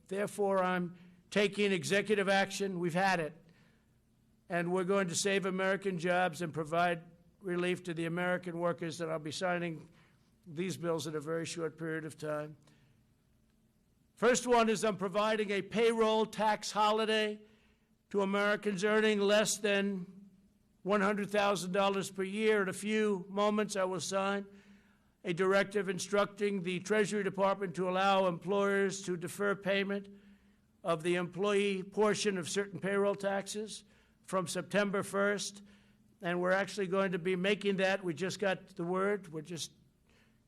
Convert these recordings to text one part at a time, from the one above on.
Therefore, I'm taking executive action. We've had it. And we're going to save American jobs and provide relief to the American workers, and I'll be signing these bills in a very short period of time. First one is I'm providing a payroll tax holiday to Americans earning less than $100,000 per year. In a few moments, I will sign a directive instructing the Treasury Department to allow employers to defer payment of the employee portion of certain payroll taxes from September 1st. And we're actually going to be making that. We just got the word. We're just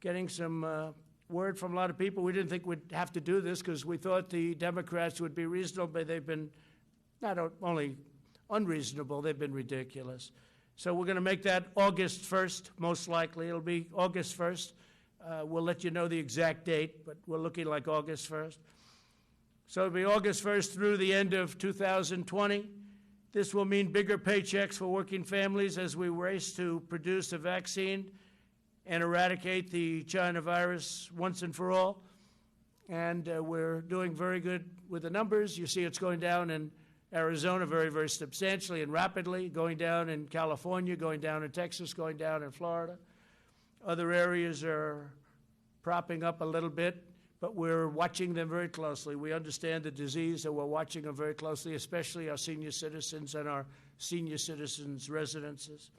getting some word from a lot of people. We didn't think we'd have to do this because we thought the Democrats would be reasonable, but they've been not only unreasonable, they've been ridiculous. So we're going to make that August 1st, most likely. It'll be August 1st. We'll let you know the exact date, but we're looking like August 1st. So it'll be August 1st through the end of 2020. This will mean bigger paychecks for working families as we race to produce a vaccine and eradicate the China virus once and for all. And we're doing very good with the numbers. You see it's going down in Arizona very, very substantially and rapidly, going down in California, going down in Texas, going down in Florida. Other areas are propping up a little bit, but we're watching them very closely. We understand the disease, and we're watching them very closely, especially our senior citizens and our senior citizens' residences.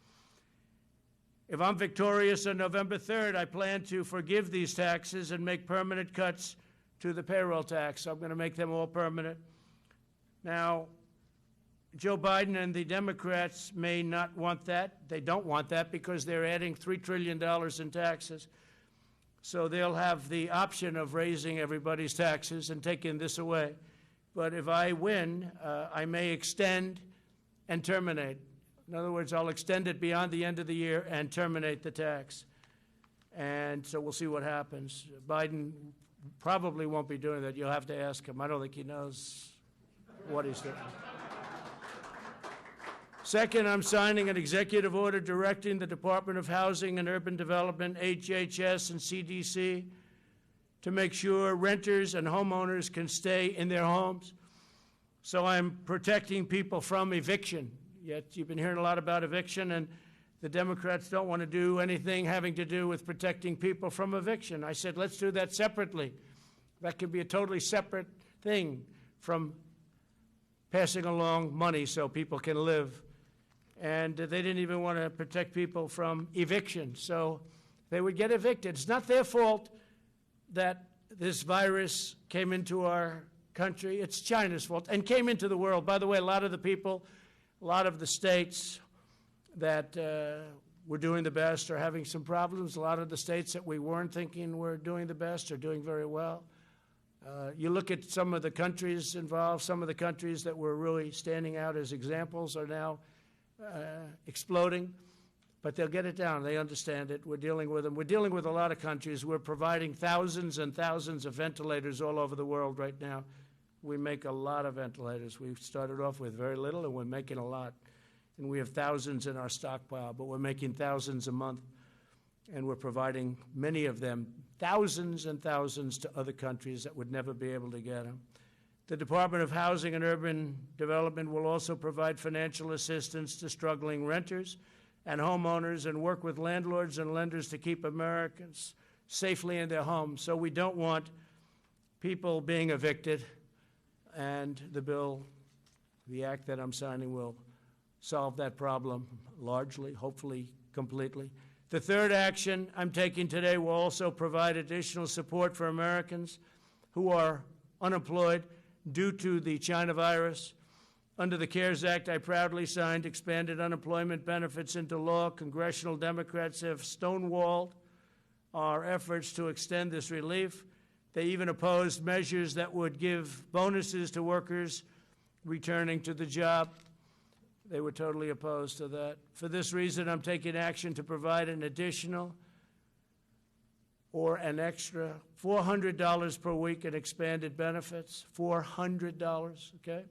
If I'm victorious on November 3rd, I plan to forgive these taxes and make permanent cuts to the payroll tax. I'm going to make them all permanent. Now, Joe Biden and the Democrats may not want that. They don't want that because they're adding $3 trillion in taxes. So they'll have the option of raising everybody's taxes and taking this away. But if I win, I may extend and terminate. In other words, I'll extend it beyond the end of the year and terminate the tax. And so we'll see what happens. Biden probably won't be doing that. You'll have to ask him. I don't think he knows what he's doing. Second, I'm signing an executive order directing the Department of Housing and Urban Development, HHS, and CDC to make sure renters and homeowners can stay in their homes. So I'm protecting people from eviction. Yet you've been hearing a lot about eviction, and the Democrats don't want to do anything having to do with protecting people from eviction. I said, let's do that separately. That could be a totally separate thing from passing along money so people can live. And they didn't even want to protect people from eviction, so they would get evicted. It's not their fault that this virus came into our country. It's China's fault, and came into the world. By the way, a lot of the people, a lot of the states that were doing the best are having some problems. A lot of the states that we weren't thinking were doing the best are doing very well. You look at some of the countries involved, some of the countries that were really standing out as examples are now exploding, but they'll get it down. They understand it. We're dealing with them. We're dealing with a lot of countries. We're providing thousands and thousands of ventilators all over the world right now. We make a lot of ventilators. We've started off with very little, and we're making a lot. And we have thousands in our stockpile, but we're making thousands a month, and we're providing many of them, thousands and thousands, to other countries that would never be able to get them. The Department of Housing and Urban Development will also provide financial assistance to struggling renters and homeowners and work with landlords and lenders to keep Americans safely in their homes. So we don't want people being evicted, and the bill, the act that I'm signing, will solve that problem largely, hopefully completely. The third action I'm taking today will also provide additional support for Americans who are unemployed due to the China virus. Under the CARES Act, I proudly signed expanded unemployment benefits into law. Congressional Democrats have stonewalled our efforts to extend this relief. They even opposed measures that would give bonuses to workers returning to the job. They were totally opposed to that. For this reason, I'm taking action to provide an additional or an extra $400 per week in expanded benefits. $400, okay?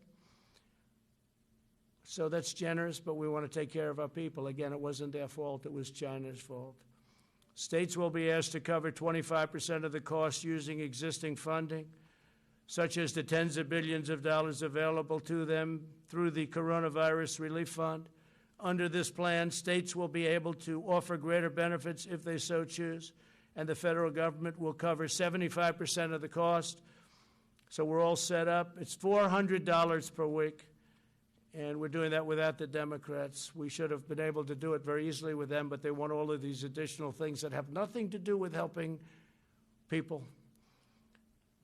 So that's generous, but we want to take care of our people. Again, it wasn't their fault. It was China's fault. States will be asked to cover 25% of the cost using existing funding. such as the tens of billions of dollars available to them through the Coronavirus Relief Fund. Under this plan, states will be able to offer greater benefits if they so choose, and the federal government will cover 75% of the cost. So we're all set up. It's $400 per week, and we're doing that without the Democrats. We should have been able to do it very easily with them, but they want all of these additional things that have nothing to do with helping people.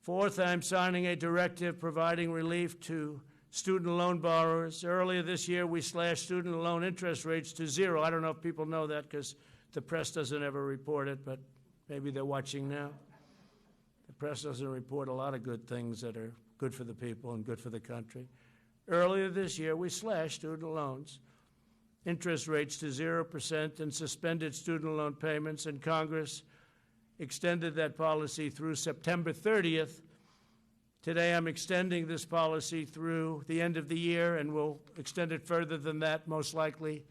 Fourth, I'm signing a directive providing relief to student loan borrowers. Earlier this year, we slashed student loan interest rates to zero. I don't know if people know that because the press doesn't ever report it, but maybe they're watching now. The press doesn't report a lot of good things that are good for the people and good for the country. Earlier this year, we slashed student loans, interest rates to 0% and suspended student loan payments, and Congress extended that policy through September 30th. Today, I'm extending this policy through the end of the year, and we'll extend it further than that, most likely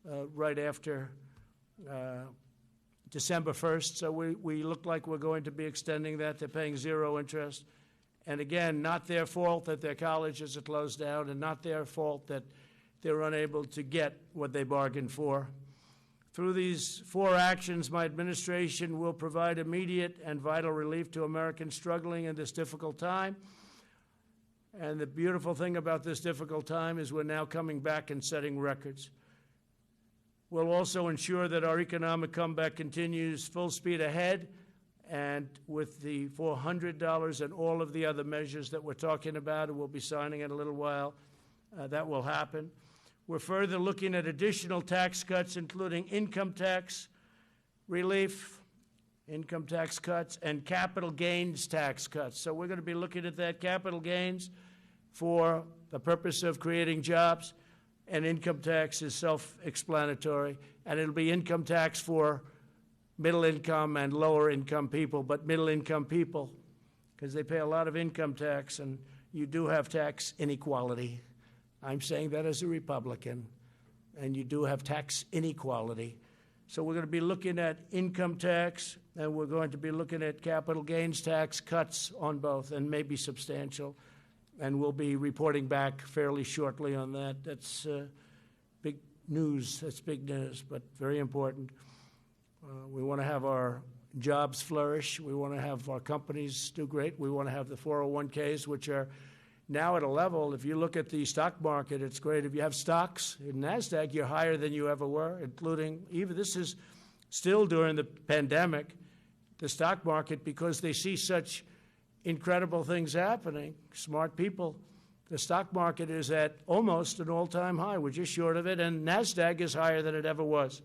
right after December 1st. So we look like we're going to be extending that. They're paying zero interest. And again, not their fault that their colleges are closed down, and not their fault that they're unable to get what they bargained for. Through these four actions, my administration will provide immediate and vital relief to Americans struggling in this difficult time. And the beautiful thing about this difficult time is we're now coming back and setting records. We'll also ensure that our economic comeback continues full speed ahead, and with the $400 and all of the other measures that we're talking about, and we'll be signing in a little while, that will happen. We're further looking at additional tax cuts, including income tax relief, income tax cuts, and capital gains tax cuts. So we're going to be looking at that, capital gains for the purpose of creating jobs, and income tax is self-explanatory, and it'll be income tax for middle income and lower income people, but middle income people, because they pay a lot of income tax, and you do have tax inequality. I'm saying that as a Republican, and you do have tax inequality. So we're going to be looking at income tax, and we're going to be looking at capital gains tax cuts on both, and maybe substantial. And we'll be reporting back fairly shortly on that. That's big news. That's big news, but very important. We want to have our jobs flourish. We want to have our companies do great. We want to have the 401ks, which are now at a level, if you look at the stock market, it's great. If you have stocks in NASDAQ, you're higher than you ever were, including even this is still during the pandemic, the stock market, because they see such incredible things happening, smart people. The stock market is at almost an all-time high. We're just short of it, and NASDAQ is higher than it ever was.